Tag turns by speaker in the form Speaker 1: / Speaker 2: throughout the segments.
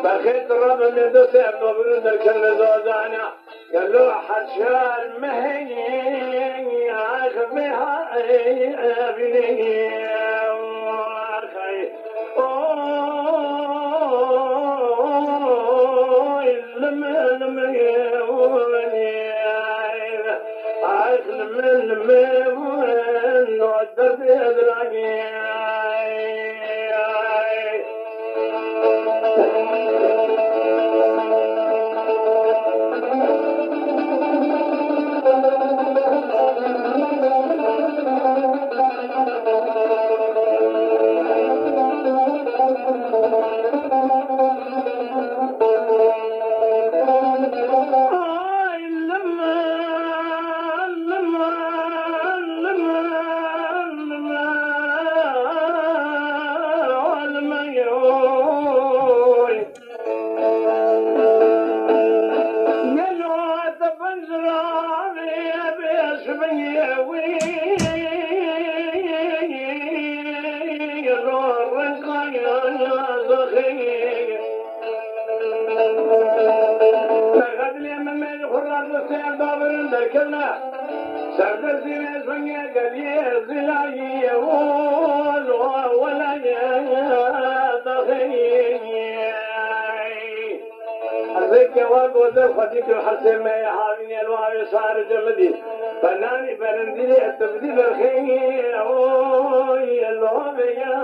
Speaker 1: بخيت الرب من دسع قبل الكل زوزانا قال له حشال مهني اخذها ابني اخي لما يوني اخذ من ودر بيدراني سرد زين زنيا قليل زلاي ولا ضخيني الذكر والبوذ خديك الحسن ما يحاولني الوعي صار جمدي فناني برندي التبديل الخير الوعي يا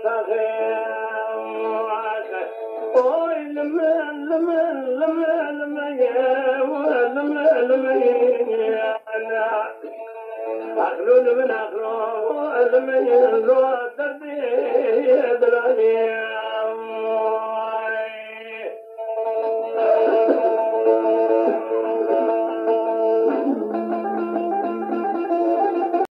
Speaker 1: تخير أخلون من أخلون من